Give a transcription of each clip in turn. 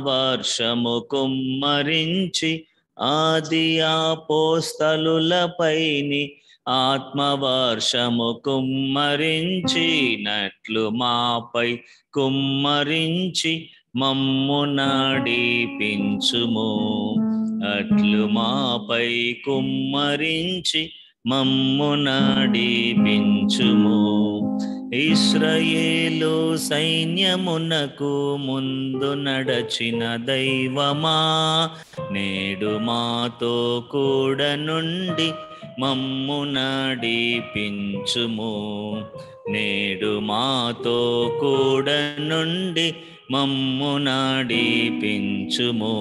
వర్షము కుమ్మరించి ఆది అపోస్తలులపైని ఆత్మవర్షము కుమ్మరించినట్లు మాపై కుమ్మరించి మమ్ము నడిపించుము. అట్లు మాపై కుమ్మరించి మమ్ము నడిపించుము. ఇశ్రాయేలు సైన్యమునకు ముందు నడచిన దైవమా, నేడు మాతో కూడా నుండి మమ్ము నడిపించుము. నేడు మాతో కూడా నుండి మమ్ము నడిపించుము.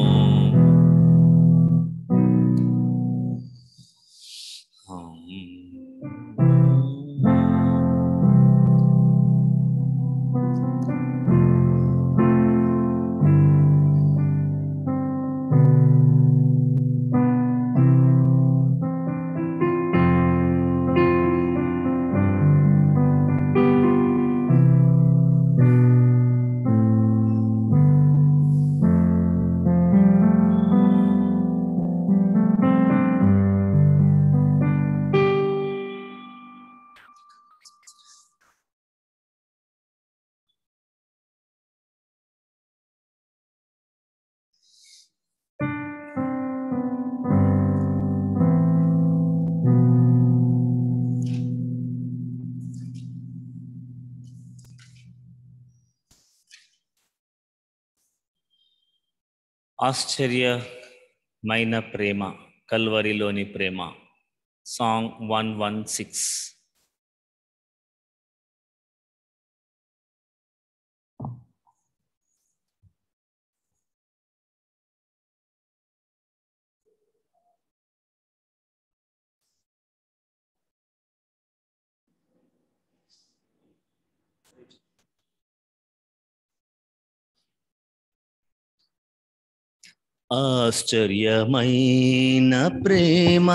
ఆశ్చర్యమైన ప్రేమ, కల్వరిలోని ప్రేమ. సాంగ్ 116. ఆశ్చర్యమైన ప్రేమ,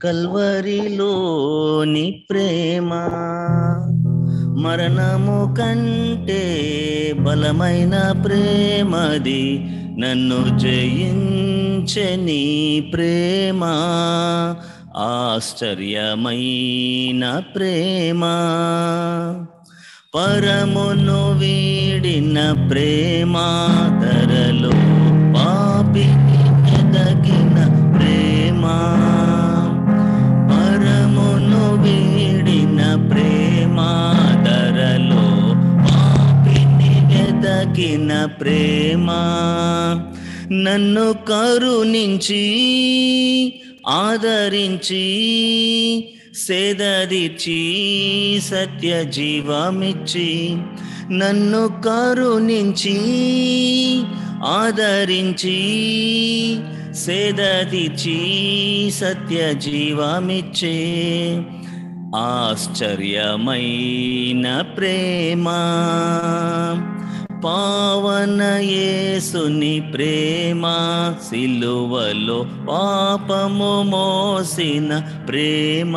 కల్వరిలోని ప్రేమ, మరణము కంటే బలమైన ప్రేమది, నన్ను జయించే నీ ప్రేమ. ఆశ్చర్యమైన ప్రేమ, పరమును వీడిన ప్రేమ, ధరలో పాపిని ఎదగిన ప్రేమ. పరమును వీడిన ప్రేమ, ధరలో పాపిని ఎదగిన ప్రేమ. నన్ను కరుణించి ఆదరించి సేదదీర్చి సత్య జీవమిచ్చి, నన్ను కరుణించి ఆదరించి సేదదీర్చి సత్య జీవమిచ్చే ఆశ్చర్యమైన ప్రేమ. పావన యేసుని ప్రేమ, సిలువలో పాపము మోసిన ప్రేమ.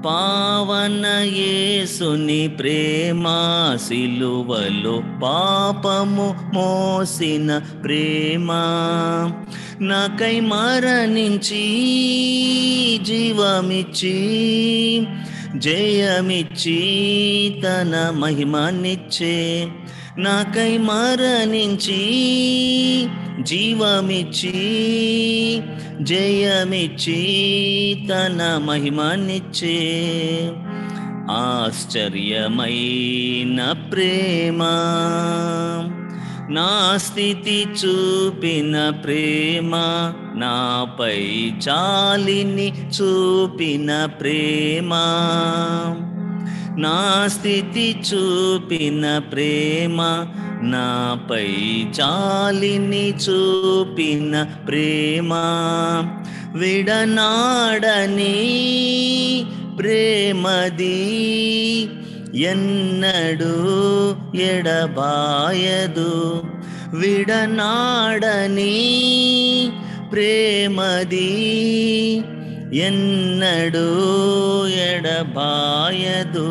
పావన యేసుని ప్రేమ, సిలువలో పాపము మోసిన ప్రేమ. నాకై మరణించి జీవమిచ్చి జయమిచ్చి తన మహిమాన్నిచ్చే. నాకై మరణించి జీవమిచ్చి జయమిచ్చి తన మహిమాన్నిచ్చే ఆశ్చర్యమైన ప్రేమ. నా స్థితి చూపిన ప్రేమ, నాపై చాలిని చూపిన ప్రేమ. నా స్థితి చూపిన ప్రేమ, నాపై చాలిని చూపిన ప్రేమ. విడనాడని ప్రేమది, ఎన్నడూ ఎడబాయదు. విడనాడని ప్రేమది, ఎన్నడూ ఎడబాయదు.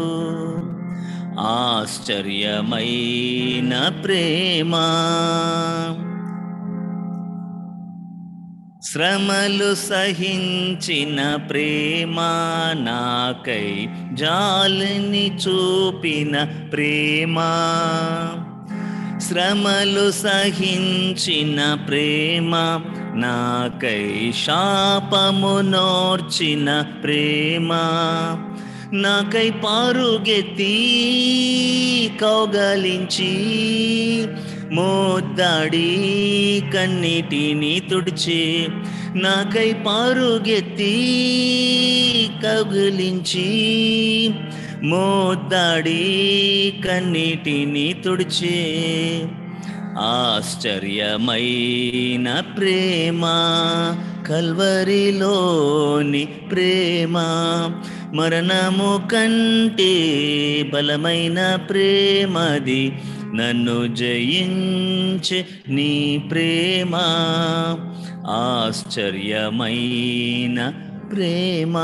ఆశ్చర్యమైన ప్రేమ. శ్రమలు సహించిన ప్రేమ, నాకై జాలిని చూపిన ప్రేమ. శ్రమలు సహించిన ప్రేమ, నాకై శాపమునోర్చిన ప్రేమ. నాకై పరుగెత్తి కౌగలించి మోద్దాడి కన్నీటిని తుడిచి. నాకై పరుగెత్తి కౌగిలించి మోద్దాడి కన్నీటిని తుడిచి. ఆశ్చర్యమైన ప్రేమ, కల్వరిలోని ప్రేమ. మరణము కంటే బలమైన ప్రేమది, నన్ను జయించే నీ ప్రేమ. ఆశ్చర్యమైన ప్రేమ.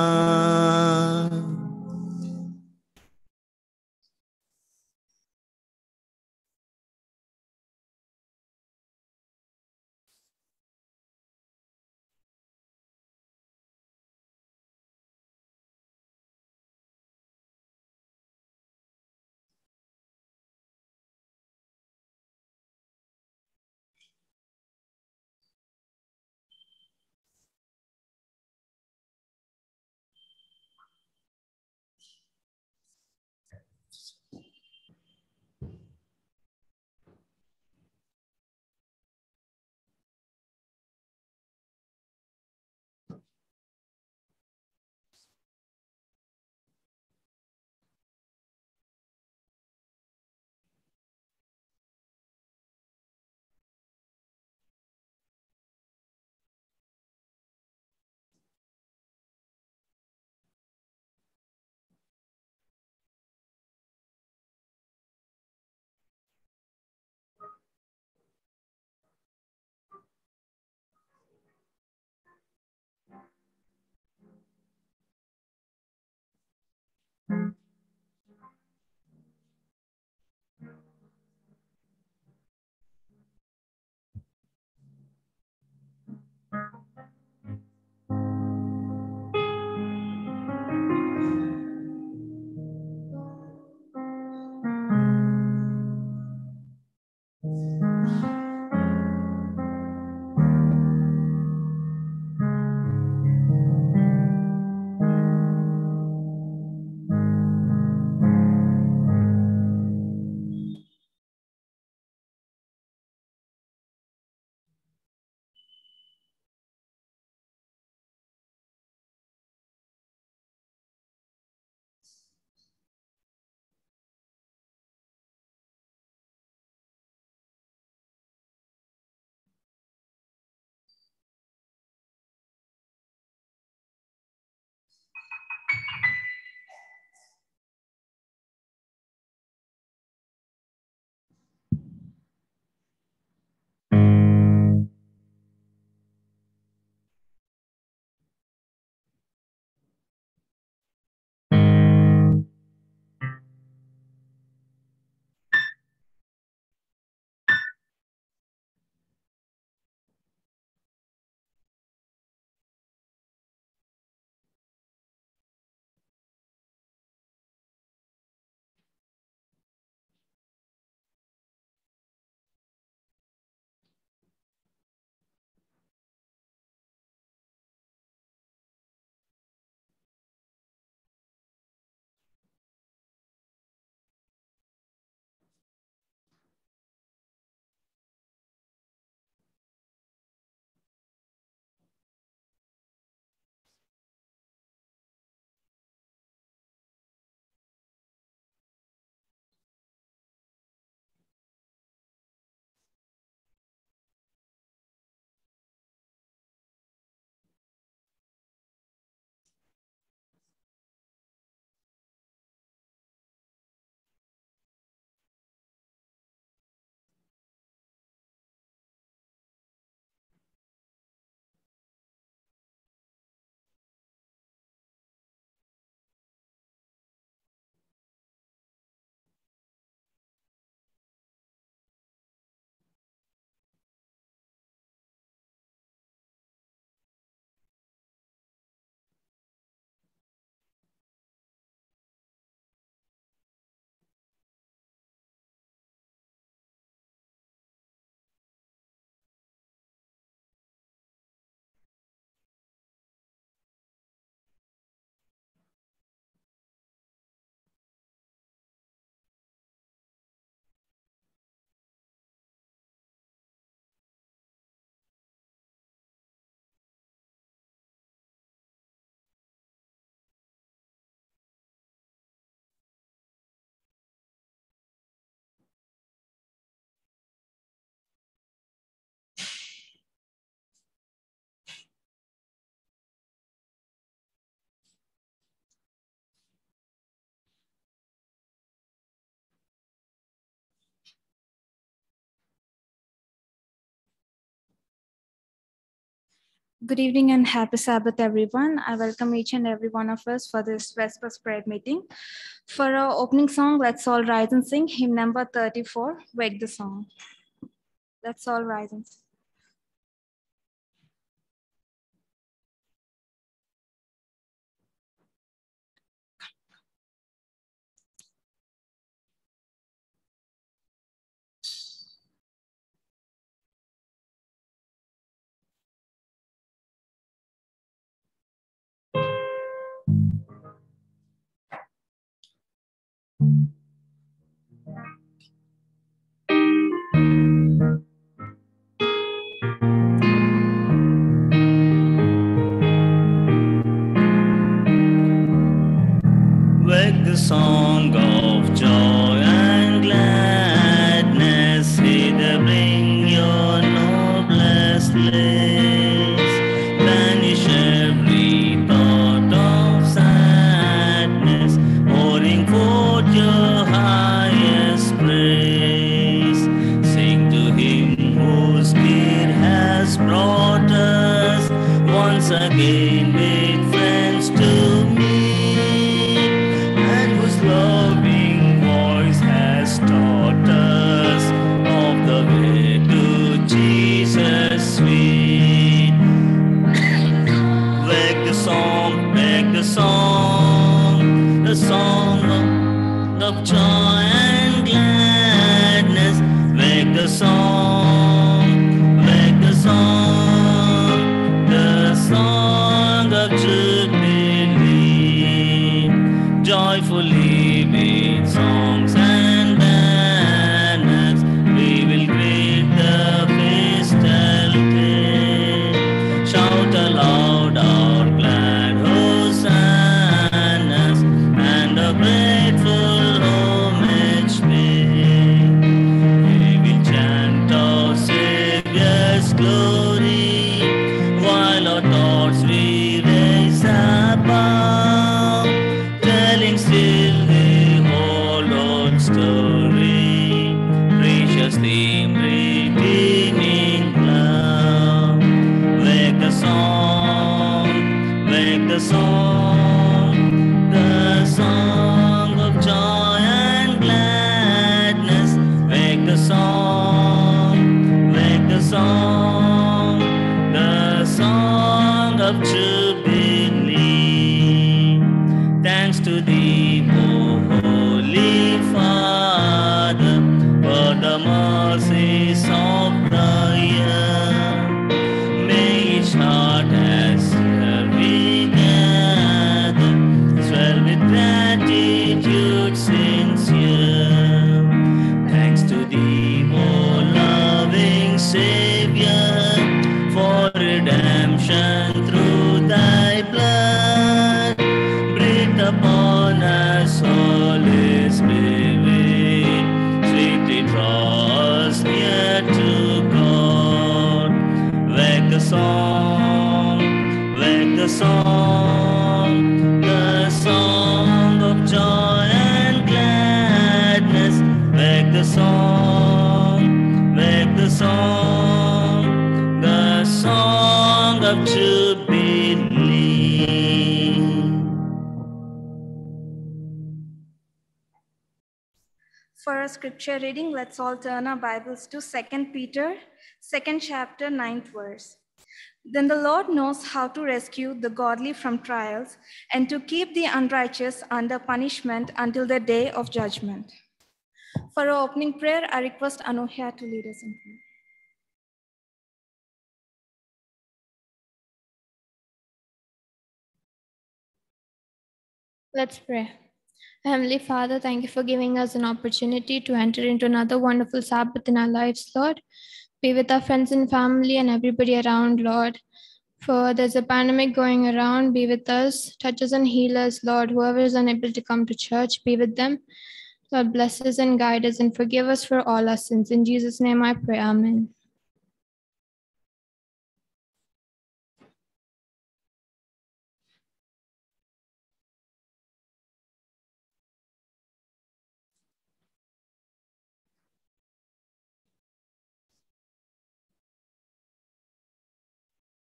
Good evening and happy Sabbath, everyone. I welcome each and every one of us for this Vespers prayer meeting. For our opening song, let's all rise and sing hymn number 34, Wake the Song. Let's all rise and sing. Wake the song of joy and gladness, hither bring your noblest lays. Banish every thought of sadness, pouring forth your highest praise. Sing to him whose care has brought us once again with friends to meet, and whose loving voice has taught us of the way to Jesus sweet. Wake the song, the song of joy and gladness. Wake the song, the song of jubilee. Joyfully with songs and banners, we will greet the festal day. Shout aloud our glad hosannas, and a grateful homage pay. We will chant our Savior's glory, while our thoughts we raise above, telling still the whole old story, precious theme redeeming love. Wake the song, the song of joy and gladness. Wake the song, the song of jubilee. Thanks to thee, O Holy Father, for the mercies of the year. May each heart as here we gather swell with gratitude sincere. Thanks to thee, O loving Savior, for redemption through thy blood. Breathe upon us, Holy Spirit, sweetly draw us near to God. Wake the song, the song of joy and gladness. Wake the song, the song of jubilee. For our scripture reading, let's all turn our Bibles to 2 Peter, 2nd chapter, 9th verse. Then the Lord knows how to rescue the godly from trials and to keep the unrighteous under punishment until the day of judgment. For our opening prayer, I request Anuhya to lead us in prayer. Let's pray. Heavenly Father, thank you for giving us an opportunity to enter into another wonderful Sabbath in our lives, Lord. Be with our friends and family and everybody around, Lord. For there's a pandemic going around, be with us, touch us and heal us, Lord. Whoever is unable to come to church, be with them. Lord, bless us and guide us and forgive us for all our sins. In Jesus' name I pray, amen.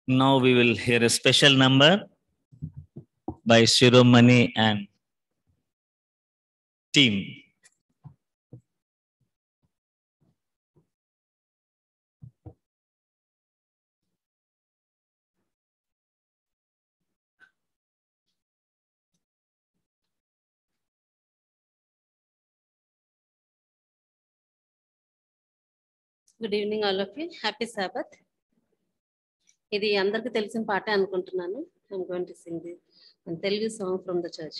Now we will hear a special number by Shiromani and team. Good evening all of you. Happy Sabbath. ఇది అందరికి తెలిసిన పాటే అనుకుంటున్నాను. I'm going to sing the Telugu song from the church.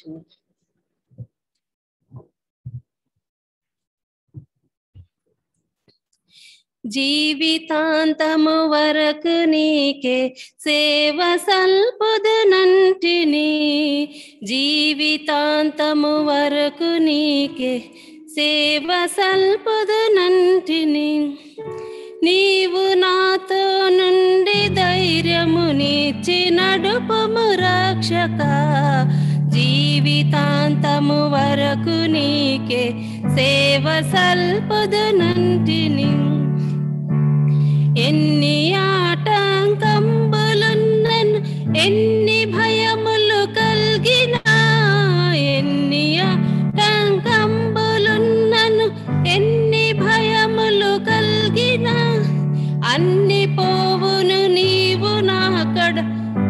జీవితాంతము వరకు నీకే సేవ సల్పుదునంటిని, జీవితాంతము వరకు నీకే సేవ సల్పుదునంటిని. నీవు నాతో నుండి ధైర్యమునిచ్చి నడుపుము రక్షక, జీవితాంతము వరకు నీకే సేవ సల్పుదునంటిని. ఎన్ని ఆటంకంబులున్నను, ఎన్ని భయములు కలిగినా, ఎన్ని ఆటంకంబులున్నను, ఎన్ని భయములు కలిగినా, అన్ని పోవును నీవు నాకడ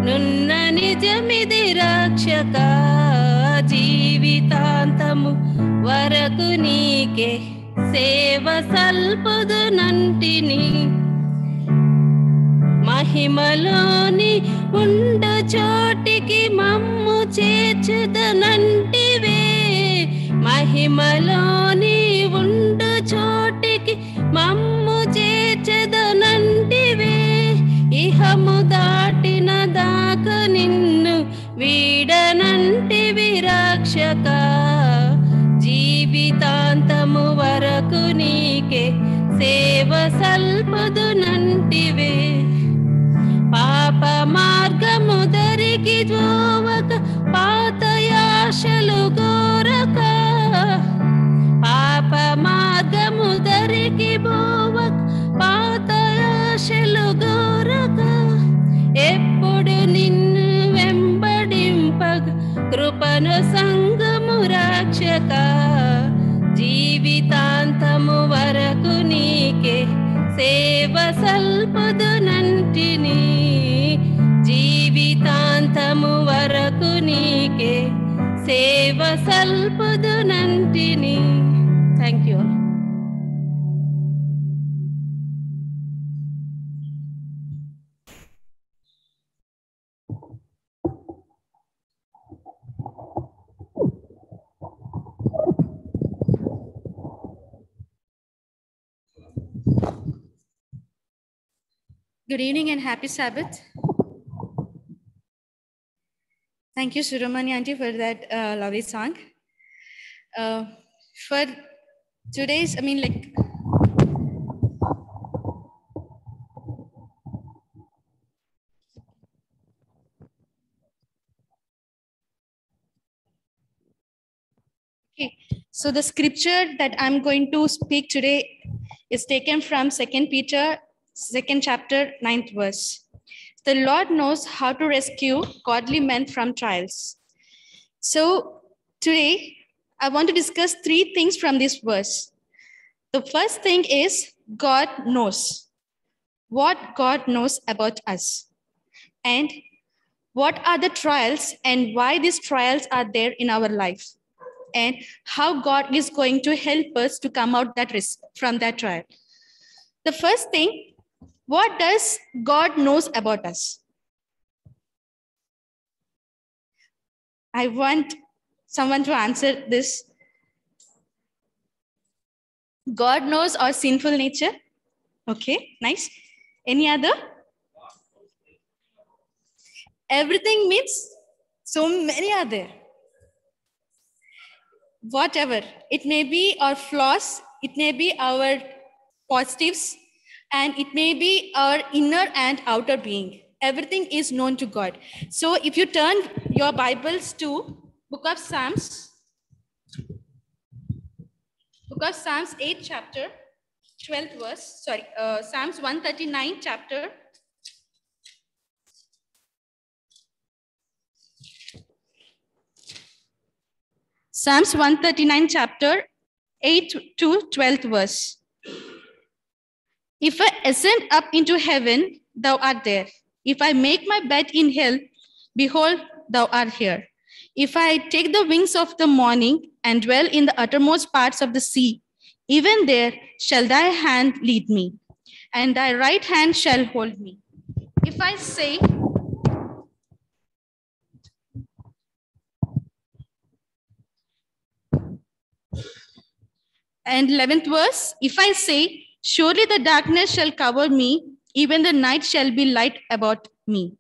నున్న నిజమిది రక్షక, జీవితాంతము వరకు నీకే సేవ సల్పుదునంటిని. మహిమలోని ఉండు చోటికి మమ్ము చేర్చుదనంటివే, మహిమలోని ఉండు చోటికి మమ్ము చేర్చుదనంటివే. ఇహము దాటిన దాక నిన్ను వీడనంటివి రక్షక, జీవితాంతము వరకు నీకే సేవ సల్పుదునంటివే. పాప మార్గము దరికి జోవక, పాతయాశలు గోరక, పాప మార్గము దరికి పోవక, పాతయాశలు గోరక, ఎప్పుడు నిన్ను వెంబడింపగ కృపను సంగము రక్షక, జీవితాంతము వరకు నీకే సేవ సల్పుదునంటిని, జీవితాంతము వరకు నీకే సేవ సల్పుదునంటిని. Thank you. Good evening and happy Sabbath. Thank you, Shiromani Auntie, for that lovely song. For today's, okay. So the scripture that I'm going to speak today is taken from 2 Peter, 2nd chapter, 9th verse. The Lord knows how to rescue godly men from trials. So today, I want to discuss 3 things from this verse. The first thing is God knows. What God knows about us. And what are the trials and why these trials are there in our life. And how God is going to help us to come out from that trial. The first thing, what does God knows about us? I want someone to answer this. God knows our sinful nature. Okay, nice. Any other? Everything means so many are there. Whatever. It may be our flaws, it may be our positives, and it may be our inner and outer being. Everything is known to God. So if you turn your Bibles to Book of Psalms, 8th chapter, 12th verse, Psalms 139 chapter, Psalms 139, chapter 8 to 12th verse. If I ascend up into heaven, thou art there. If I make my bed in hell, behold, thou art here. If I take the wings of the morning and dwell in the uttermost parts of the sea, even there shall thy hand lead me, and thy right hand shall hold me. If I say, and 11th verse, if I say, surely the darkness shall cover me, even the night shall be light about me.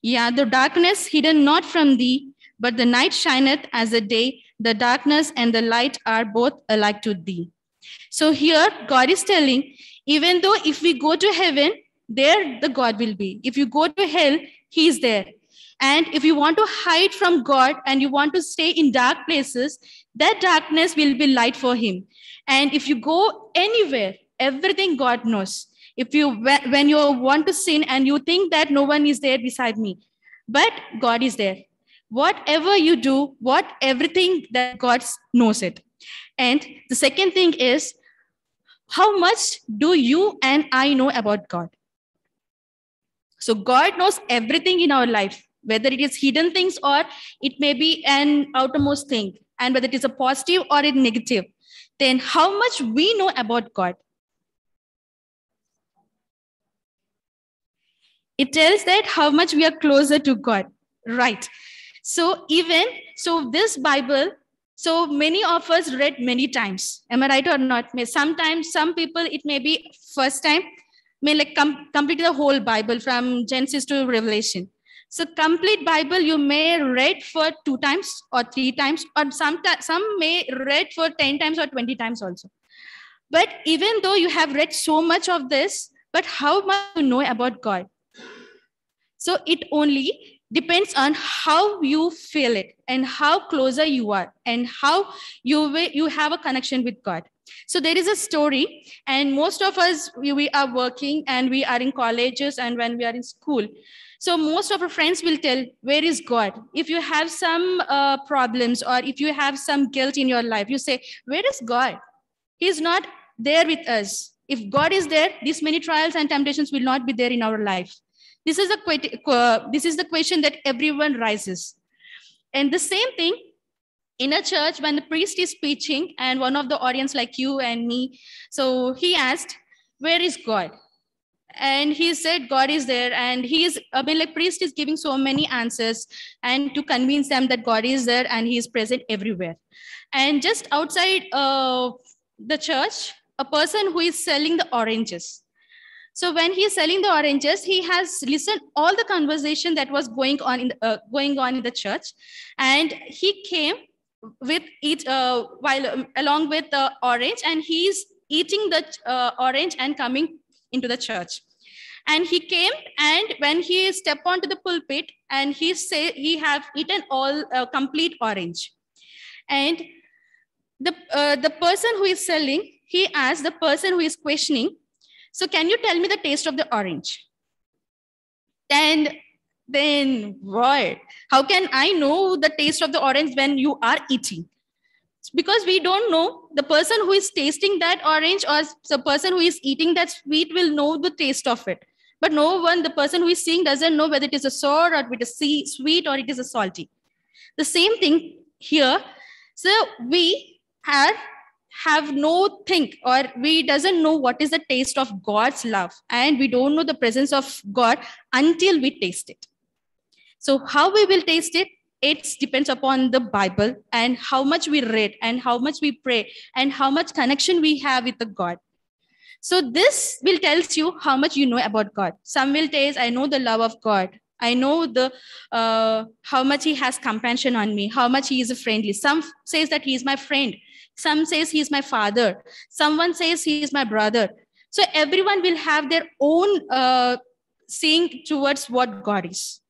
Yeah, the darkness hidden not from thee, but the night shineth as the day. The darkness and the light are both alike to thee. So here God is telling, even though if we go to heaven, there the God will be. If you go to hell, he is there. And if you want to hide from God and you want to stay in dark places, that darkness will be light for him. And if you go anywhere, everything God knows. If you, when you want to sin and you think that no one is there beside me, but God is there. Whatever you do, everything that God knows it. And the second thing is, how much do you and I know about God? So God knows everything in our life, whether it is hidden things or it may be an outermost thing, and whether it is a positive or a negative. Then how much we know about God? It tells that how much we are closer to God, right? So this Bible, so many of us read many times. Am I right or not? Sometimes some people, it may be first time, may like complete the whole Bible from Genesis to Revelation. So complete Bible you may read for 2 times or 3 times, or some may read for 10 times or 20 times also. But even though you have read so much of this, but how much you know about God? So it only depends on how you feel it and how closer you are and how you have a connection with God. So there is a story, and most of us, we are working and we are in colleges and when we are in school. So most of our friends will tell, where is God? If you have some problems or if you have some guilt in your life, you say, where is God? He's not there with us. If God is there, these many trials and temptations will not be there in our life. This is the question that everyone raises. And the same thing in a church when the priest is preaching and one of the audience like you and me, so he asked, where is God? And he said, God is there. And priest is giving so many answers and to convince them that God is there and he is present everywhere. And just outside the church, a person who is selling the oranges. So when he is selling the oranges, he has listened all the conversation that was going on in the church, and he came with it along with the orange, and he is eating the orange and coming into the church. And he came, and when he stepped onto the pulpit, and he said he have eaten all complete orange, and the person who is selling, he asked the person who is questioning, so can you tell me the taste of the orange? And then what? How can I know the taste of the orange when you are eating? Because we don't know. The person who is tasting that orange or the person who is eating that sweet will know the taste of it. But no one, the person who is seeing doesn't know whether it is a sour or it is sweet or it is a salty. The same thing here. So we have no think, or we doesn't know what is the taste of God's love, and we don't know the presence of God until we taste it. So how we will taste it? It depends upon the Bible and how much we read and how much we pray and how much connection we have with the God. So this will tells you how much you know about God. Some will say, I know the love of God. I know the how much he has compassion on me, how much he is friendly. Some says that he is my friend. Some says he is my father. Someone says he is my brother. So everyone will have their own seeing towards what God is.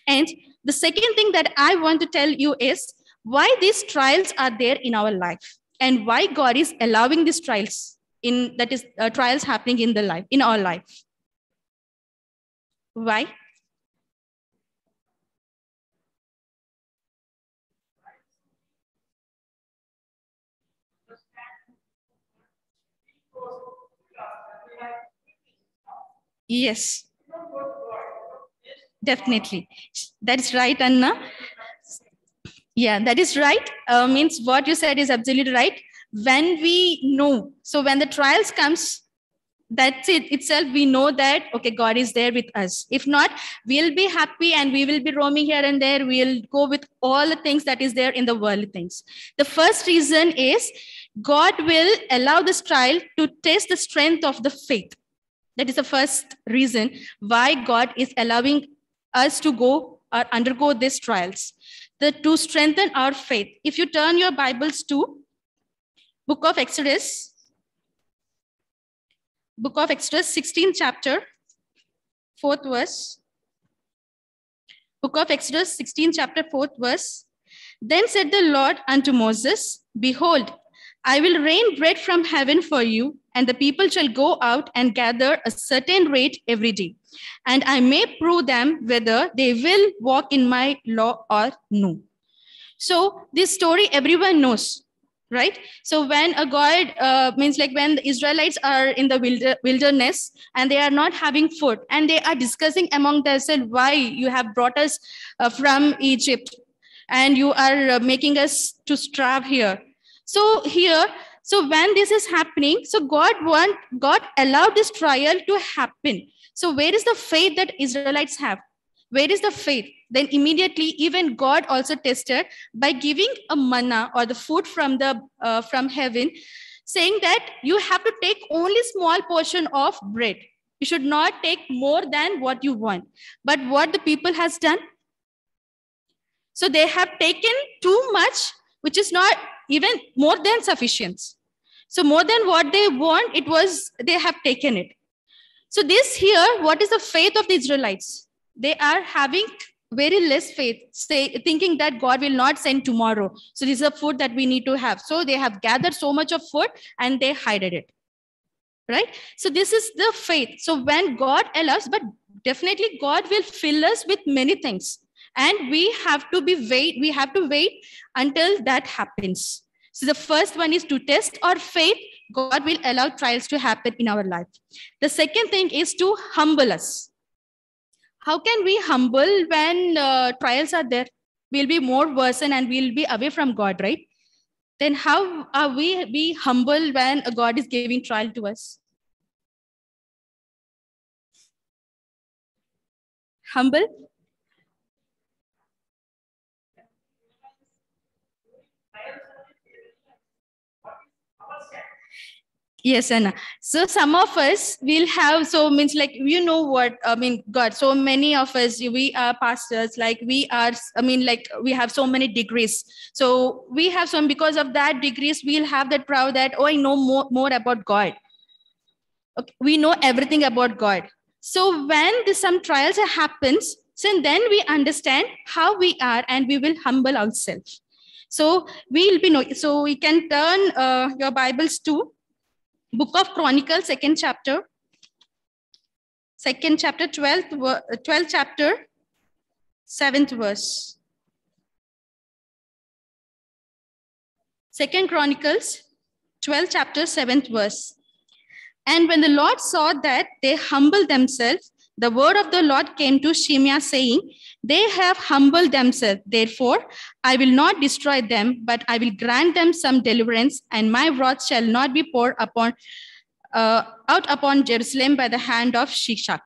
And the second thing that I want to tell you is why these trials are there in our life and why God is allowing these trials trials happening in our life. Why? Yes. Definitely. That's right, Anna. Yeah, that is right. Means what you said is absolutely right. When we know, so when the trials comes, that's it itself, we know that, okay, God is there with us. If not, we'll be happy and we will be roaming here and there. We'll go with all the things that is there in the worldly things. The first reason is God will allow this trial to test the strength of the faith. That is the first reason why God is allowing us to go or undergo these trials, to strengthen our faith. If you turn your Bibles to Book of Exodus, 16th chapter, 4th verse. Book of Exodus, 16th chapter, 4th verse. Then said the Lord unto Moses, behold, I will rain bread from heaven for you, and the people shall go out and gather a certain rate every day. And I may prove them whether they will walk in my law or no. So this story everyone knows, right? So when a God means like when the Israelites are in the wilderness and they are not having food and they are discussing among themselves why you have brought us from Egypt and you are making us to starve here. So when this is happening, so God allowed this trial to happen. So where is the faith that Israelites have? Where is the faith? Then immediately, even God also tested by giving a manna or the food from heaven, saying that you have to take only small portion of bread. You should not take more than what you want. But what the people has done? So they have taken too much, which is not even more than sufficient. So more than what they want, they have taken it. So this here, what is the faith of the Israelites? They are having very less faith, thinking that God will not send tomorrow. So this is the food that we need to have. So they have gathered so much of food and they hided it. Right? So this is the faith. So when God allows, but definitely God will fill us with many things. And we have to wait until that happens. So the first one is to test our faith. God will allow trials to happen in our life. The second thing is to humble us. How can we humble when trials are there? We'll be more worsened and we'll be away from God, right? Then how are we be humble when God is giving trial to us? Humble? Yes, Anna. So some of us will have, so means like, you know what, I mean, God, so many of us, we are pastors, like we are, I mean, like we have so many degrees. So we have some, because of that degrees, we'll have that proud that, oh, I know more about God. Okay, we know everything about God. So when some trials happens, so then we understand how we are and we will humble ourselves. So we'll be, so we can turn your Bibles to Book of Chronicles, 2nd chapter, 12th chapter, 7th verse. 2nd Chronicles, 12th chapter, 7th verse. And when the Lord saw that they humbled themselves, the word of the Lord came to Shemaiah, saying, they have humbled themselves. Therefore, I will not destroy them, but I will grant them some deliverance, and my wrath shall not be poured out upon Jerusalem by the hand of Shishak.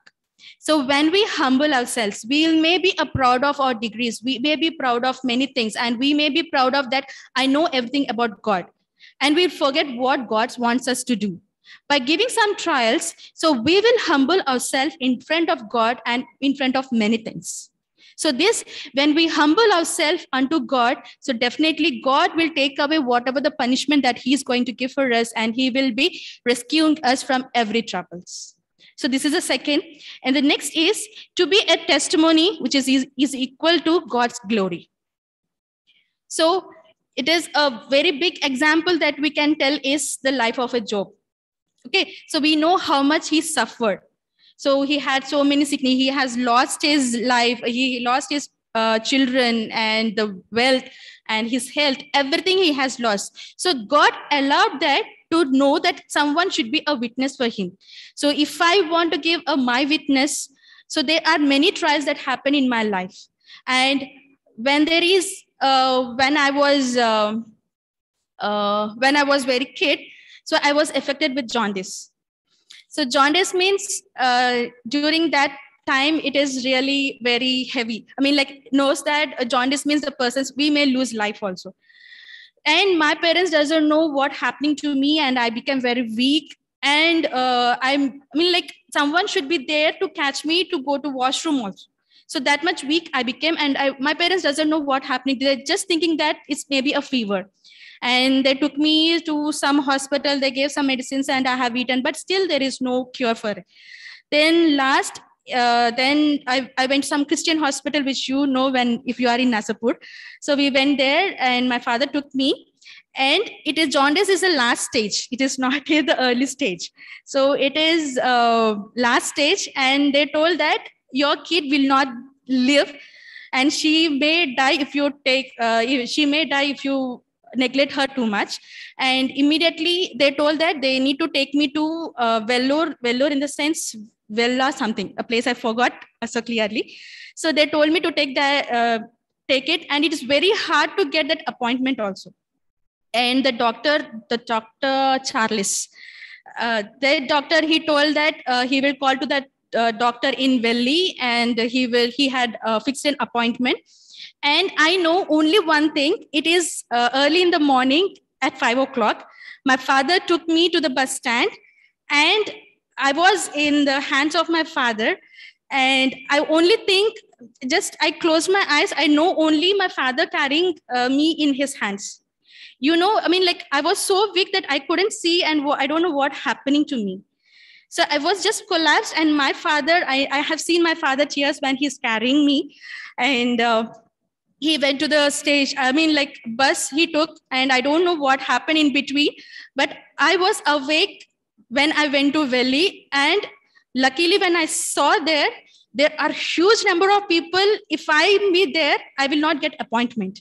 So when we humble ourselves, we may be proud of our degrees. We may be proud of many things, and we may be proud of that. I know everything about God, and we forget what God wants us to do. By giving some trials, so we will humble ourselves in front of God and in front of many things. So this, when we humble ourselves unto God, so definitely God will take away whatever the punishment that he is going to give for us, and he will be rescuing us from every troubles. So this is the second. And the next is to be a testimony, which is equal to God's glory. So it is a very big example that we can tell is the life of a Job. Okay, so we know how much he suffered. So he had so many sickness. He has lost his life. He lost his children and the wealth and his health. Everything he has lost. So God allowed that to know that someone should be a witness for him. So if I want to give my witness, so there are many trials that happen in my life. And when there is, when I was very kid, so I was affected with jaundice. So jaundice means during that time, it is really very heavy. I mean, like, knows that jaundice means we may lose life also. And my parents doesn't know what happening to me, and I became very weak. And someone should be there to catch me to go to washroom also. So that much weak I became, and my parents doesn't know what happening. They're just thinking that it's maybe a fever. And they took me to some hospital. They gave some medicines, and I have eaten, but still there is no cure for it. Then then I went to some Christian hospital, which you know if you are in Nasapur. So we went there, and my father took me. And jaundice is the last stage. It is not in the early stage. So it is last stage, and they told that your kid will not live, and she may die if you neglect her too much. And immediately they told that they need to take me to Vellore in the sense Vella something, a place I forgot so clearly. So they told me to take it, and it is very hard to get that appointment also. And the doctor Charles, the doctor, he told that he will call to that doctor in Velli, and he had fixed an appointment. And I know only one thing. It is early in the morning at 5 o'clock. My father took me to the bus stand, and I was in the hands of my father. And I only think, I closed my eyes. I know only my father carrying me in his hands. I was so weak that I couldn't see, and I don't know what happening to me. So I was just collapsed, and my father, I have seen my father tears when he's carrying me. And he went to the stage, bus he took, and I don't know what happened in between, but I was awake when I went to Velli. And luckily, when I saw there are huge number of people. If I be there, I will not get appointment.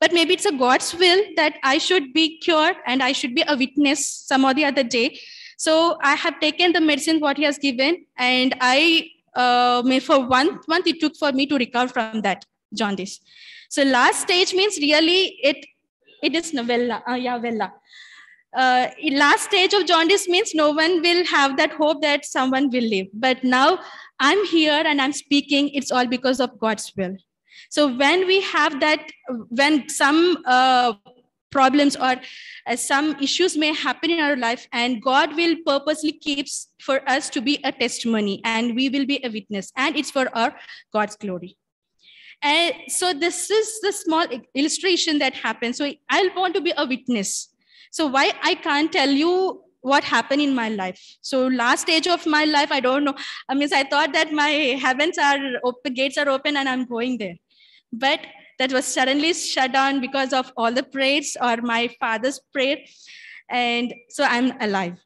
But maybe it's a God's will that I should be cured and I should be a witness some or the other day. So I have taken the medicine what he has given, and for 1 month it took for me to recover from that jaundice. So last stage means really it is novella. Vella. Last stage of jaundice means no one will have that hope that someone will live. But now I'm here and I'm speaking. It's all because of God's will. So when we have that, when some problems or some issues may happen in our life, and God will purposely keeps for us to be a testimony, and we will be a witness, and it's for our God's glory. And so this is the small illustration that happens. So I want to be a witness. So why I can't tell you what happened in my life. So last stage of my life, I don't know. I thought that my heavens are open, gates are open, and I'm going there. But that was suddenly shut down because of all the prayers or my father's prayer. And so I'm alive.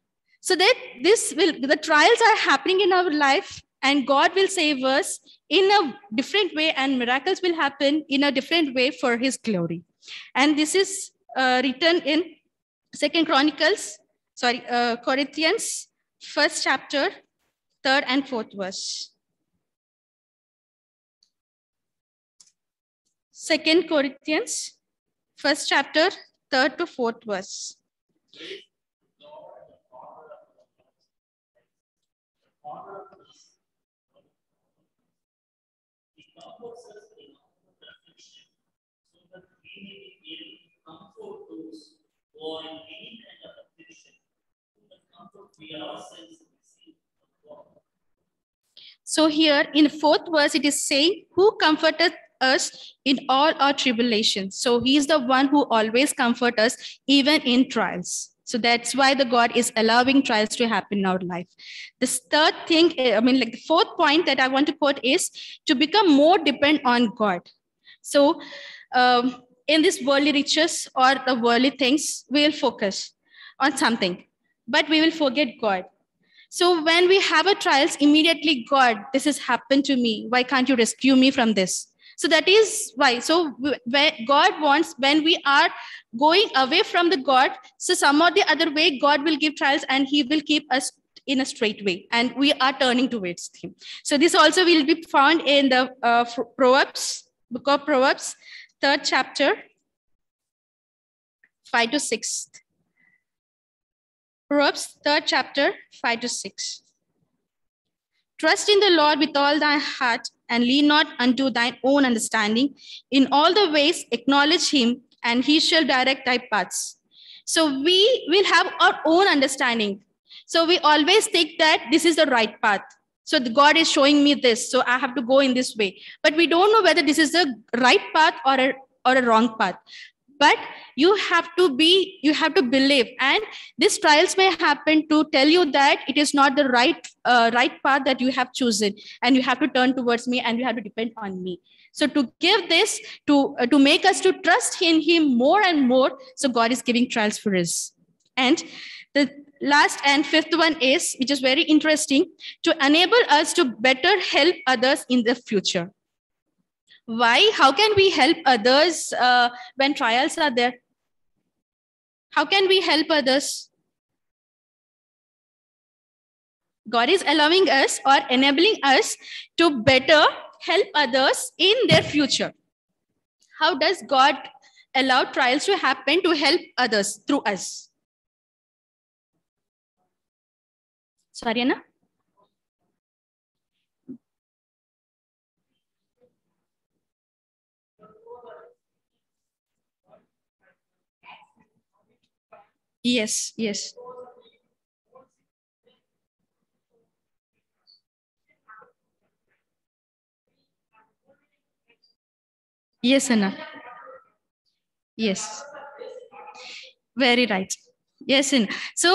So that the trials are happening in our life, and God will save us in a different way, and miracles will happen in a different way for his glory. And this is written in Corinthians, 1st chapter, 3rd and 4th verse. 2 Corinthians, 1st chapter, 3rd to 4th verse. So here in 4th verse, it is saying, who comforteth us in all our tribulations. So he is the one who always comforts us even in trials. So that's why the God is allowing trials to happen in our life. This third thing, the fourth point that I want to quote is to become more dependent on God. So in this worldly riches or the worldly things, we will focus on something, but we will forget God. So when we have a trials, immediately, God, this has happened to me. Why can't you rescue me from this? So that is why. So God wants, when we are going away from the God, so some or the other way, God will give trials and he will keep us in a straight way, and we are turning towards him. So this also will be found in the Proverbs, book of Proverbs, 3rd chapter, 5 to 6. Proverbs, 3rd chapter, 5 to 6. Trust in the Lord with all thy heart, and lean not unto thine own understanding. In all the ways acknowledge him, and he shall direct thy paths. So we will have our own understanding. So we always think that this is the right path. So God is showing me this, so I have to go in this way. But we don't know whether this is the right path or a wrong path. But you have to believe, and these trials may happen to tell you that it is not the right path that you have chosen, and you have to turn towards me, and you have to depend on me. So to give this, to make us to trust in him more and more, so God is giving trials for us. And the last and 5th one is, which is very interesting, to enable us to better help others in the future. Why? How can we help others when trials are there? How can we help others? God is allowing us or enabling us to better help others in their future. How does God allow trials to happen to help others through us? Sorry, Anna? Yes, yes. Yes, Anna. Yes. Very right. Yes, Anna. So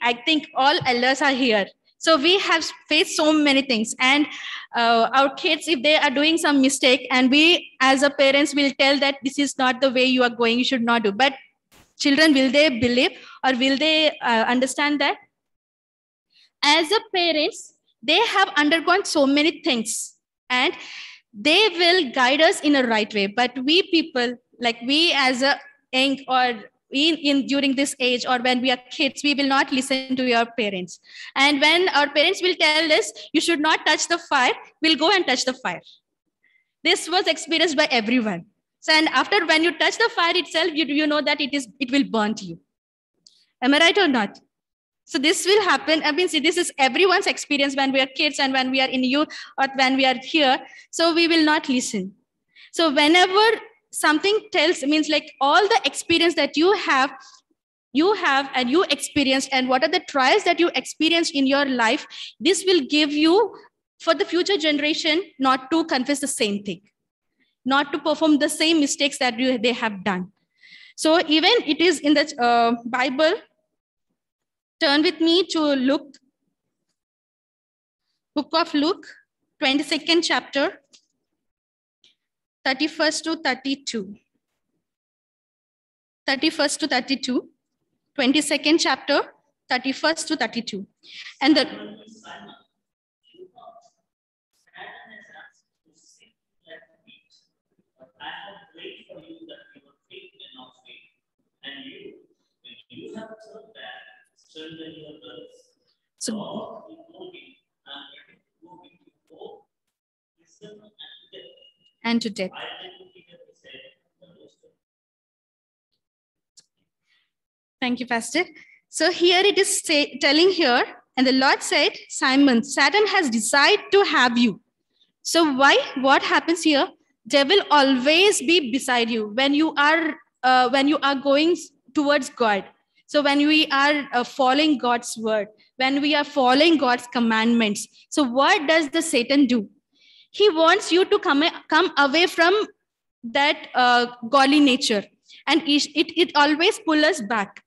I think all elders are here. So we have faced so many things, and our kids, if they are doing some mistake, and we as a parents will tell that this is not the way you are going, you should not do. But children, will they believe, or will they understand that? As a parents, they have undergone so many things, and they will guide us in a right way. But we people, like we as a young, or in during this age, or when we are kids, we will not listen to your parents. And when our parents will tell us, you should not touch the fire, we'll go and touch the fire. This was experienced by everyone. So, and after, when you touch the fire itself, you know that it will burn you. Am I right or not? So this will happen. I mean, see, this is everyone's experience when we are kids and when we are in youth or when we are here. So we will not listen. So whenever something tells, means like all the experience that you have and you experienced, and what are the trials that you experienced in your life, this will give you for the future generation not to confess the same thing, not to perform the same mistakes that they have done. So even it is in the Bible. Turn with me to Luke, book of Luke, 22nd chapter, 31st to 32. 31st to 32, 22nd chapter, 31st to 32. And the... So, and to death. Thank you, Pastor. So here it is telling here, and the Lord said, Simon, Satan has decided to have you. So why? What happens here? Devil always be beside you when you are going towards God. So when we are following God's word, when we are following God's commandments, so what does the Satan do? He wants you to come away from that godly nature, and it always pulls us back.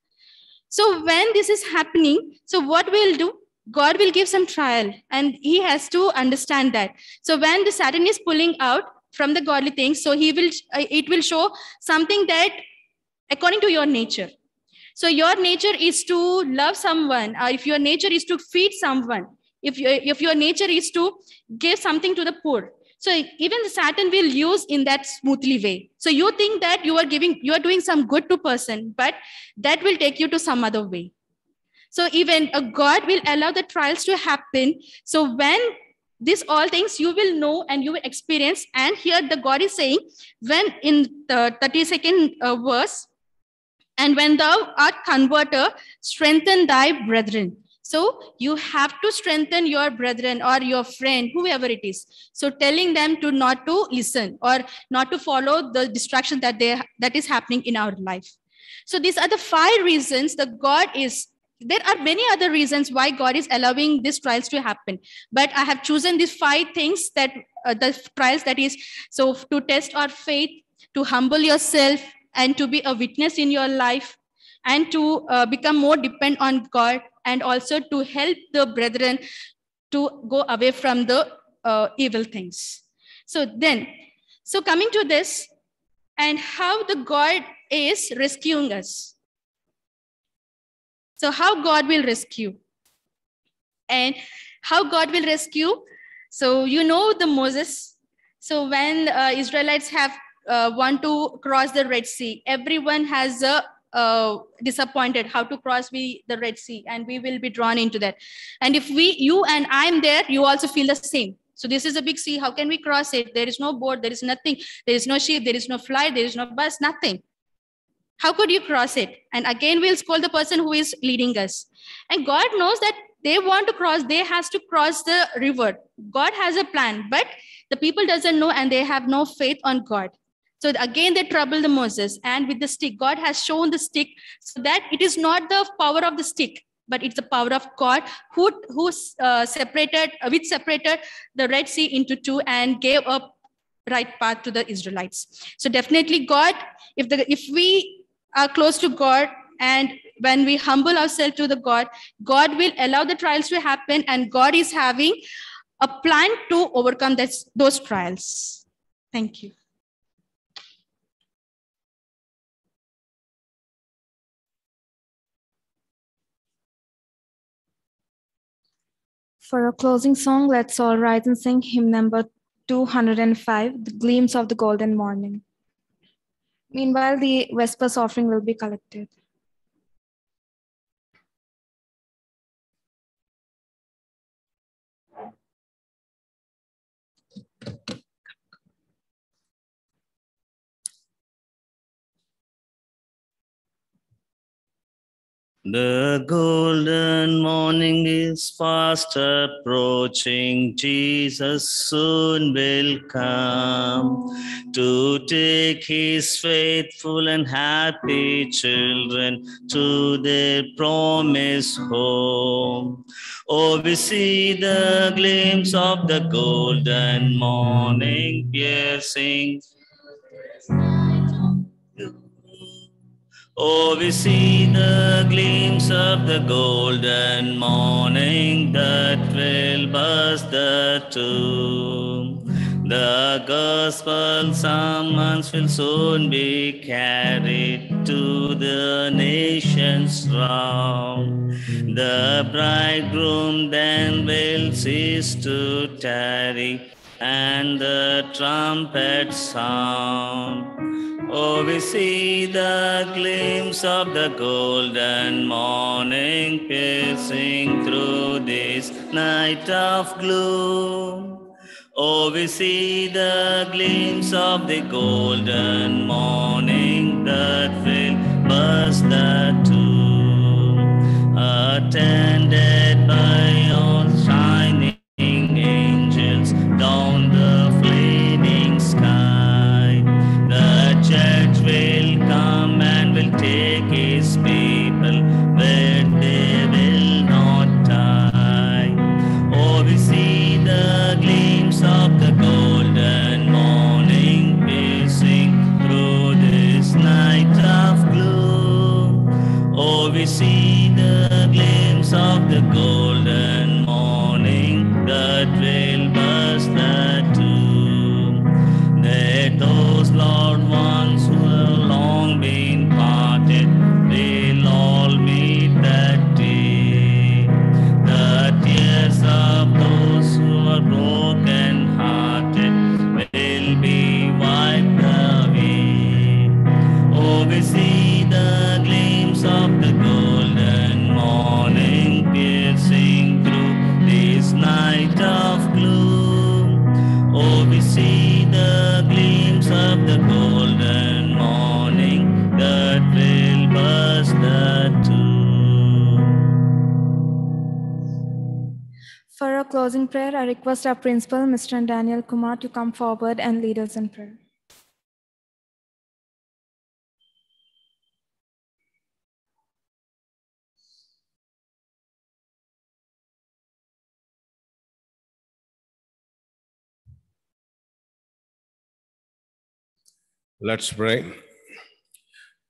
So when this is happening, so what we'll do? God will give some trial, and he has to understand that. So when the Satan is pulling out from the godly things, so it will show something that according to your nature. So your nature is to love someone, or if your nature is to feed someone, if your nature is to give something to the poor, So even the Satan will use in that smoothly way. So you think that you are doing some good to person, but that will take you to some other way. So even God will allow the trials to happen. So when these all things you will know and you will experience. And here the God is saying, when in the 32nd verse, and when thou art converted, strengthen thy brethren. So you have to strengthen your brethren or your friend, whoever it is. So telling them to not to listen or not to follow the distraction that is happening in our life. So these are the 5 reasons that God is. There are many other reasons why God is allowing these trials to happen, but I have chosen these 5 things that the trials that is so to test our faith, to humble yourself, and to be a witness in your life, and to become more dependent on God, and also to help the brethren to go away from the evil things. So coming to this, and how the God is rescuing us. So how God will rescue, and how God will rescue. So you know the Moses. So when Israelites have want to cross the Red Sea, everyone has disappointed how to cross the Red Sea, and we will be drawn into that. And if you and I'm there, you also feel the same. So this is a big sea. How can we cross it? There is no boat. There is nothing. There is no ship. There is no flight. There is no bus. Nothing. How could you cross it? And again, we'll scold the person who is leading us. And God knows that they want to cross. They has to cross the river. God has a plan, but the people doesn't know, and they have no faith on God. So again, they trouble the Moses, and with the stick, God has shown the stick so that it is not the power of the stick, but it's the power of God who separated the Red Sea into 2 and gave a right path to the Israelites. So definitely God, if we are close to God, and when we humble ourselves to the God will allow the trials to happen, and God is having a plan to overcome those trials. Thank you. For a closing song, let's all rise and sing hymn number 205, The Gleams of the Golden Morning. Meanwhile, the Vespers offering will be collected. The golden morning is fast approaching. Jesus soon will come to take his faithful and happy children to their promised home. Oh, we see the glimpse of the golden morning piercing. Oh, we see the gleams of the golden morning that will burst the tomb. The gospel summons will soon be carried to the nations round. The bridegroom then will cease to tarry, and the trumpet sound. Oh, we see the glimpse of the golden morning piercing through this night of gloom. Oh, we see the glimpse of the golden morning that will burst the tomb, attended by all shining angels down the flaming sky. The Judge will come and will take his people where they will not die. Oh, we see the gleams of the golden morning piercing through this night of gloom. Oh, we see the gleams of the golden morning that will burst the tomb. Let those Lord ones who have long been parted will all meet that day. The tears of those who are broken hearted night of gloom. Oh, we see the gleams of the golden morning that will burst the tomb. For our closing prayer, I request our principal, Mr. Daniel Kumar, to come forward and lead us in prayer. Let's pray.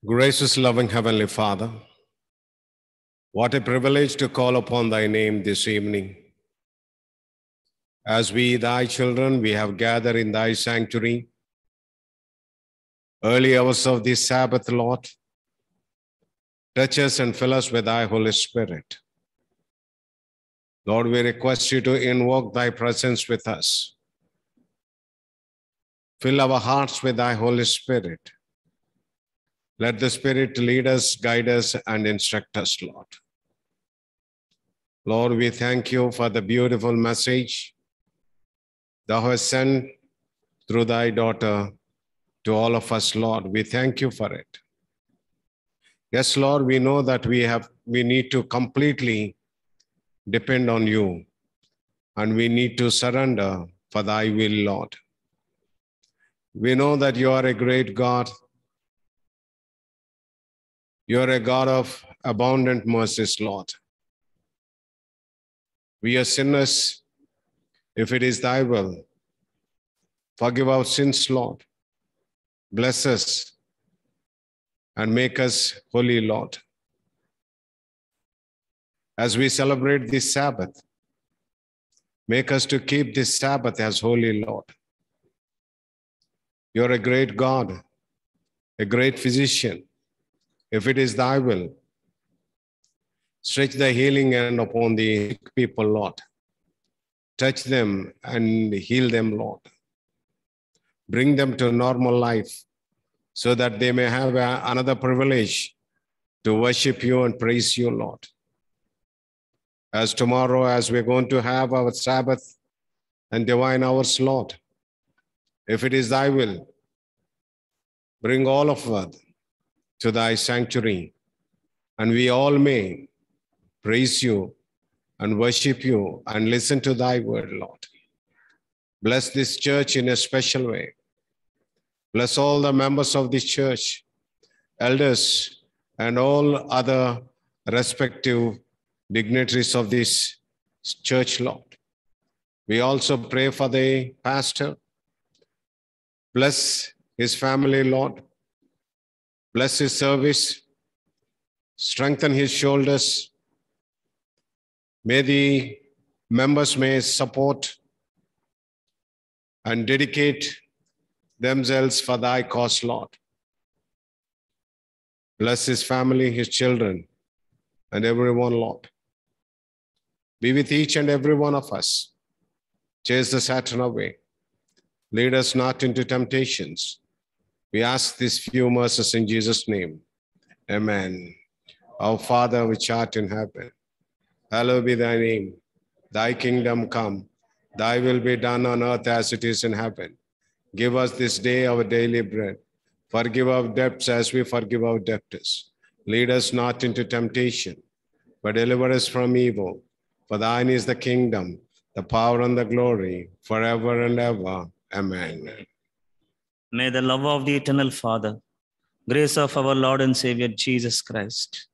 Gracious, loving Heavenly Father, what a privilege to call upon Thy name this evening. As we, Thy children, we have gathered in Thy sanctuary, early hours of this Sabbath, Lord, touch us and fill us with Thy Holy Spirit. Lord, we request You to invoke Thy presence with us. Fill our hearts with Thy Holy Spirit. Let the Spirit lead us, guide us, and instruct us, Lord. Lord, we thank You for the beautiful message Thou hast sent through Thy daughter to all of us, Lord. We thank You for it. Yes, Lord, we know that we need to completely depend on You, and we need to surrender for Thy will, Lord. We know that You are a great God. You are a God of abundant mercies, Lord. We are sinners. If it is Thy will, forgive our sins, Lord. Bless us and make us holy, Lord. As we celebrate this Sabbath, make us to keep this Sabbath as holy, Lord. You're a great God, a great physician. If it is Thy will, stretch the healing hand upon the sick people, Lord. Touch them and heal them, Lord. Bring them to normal life so that they may have another privilege to worship You and praise You, Lord. As tomorrow, as we're going to have our Sabbath and divine hours, Lord, if it is Thy will, bring all of us to Thy sanctuary, and we all may praise You and worship You and listen to Thy word, Lord. Bless this church in a special way. Bless all the members of this church, elders, and all other respective dignitaries of this church, Lord. We also pray for the pastor. Bless his family, Lord. Bless his service. Strengthen his shoulders. May the members may support and dedicate themselves for Thy cause, Lord. Bless his family, his children, and everyone, Lord. Be with each and every one of us. Chase the Satan away. Lead us not into temptations. We ask these few mercies in Jesus' name. Amen. Our Father which art in heaven, hallowed be Thy name. Thy kingdom come. Thy will be done on earth as it is in heaven. Give us this day our daily bread. Forgive our debts as we forgive our debtors. Lead us not into temptation, but deliver us from evil. For Thine is the kingdom, the power, and the glory, forever and ever. Amen. May the love of the eternal Father, grace of our Lord and Savior Jesus Christ,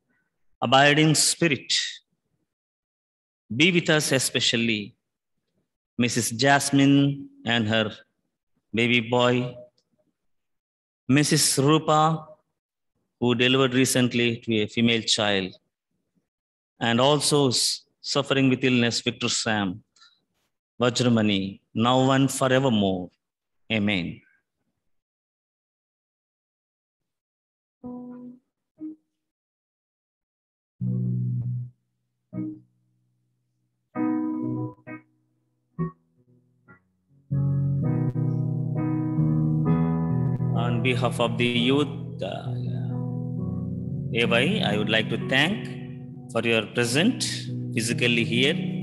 abide in spirit, be with us, especially Mrs. Jasmine and her baby boy, Mrs. Rupa, who delivered recently to a female child, and also suffering with illness, Victor Sam, Vajramani, now and forevermore. Amen. On behalf of the youth, AY, I would like to thank for your presence physically here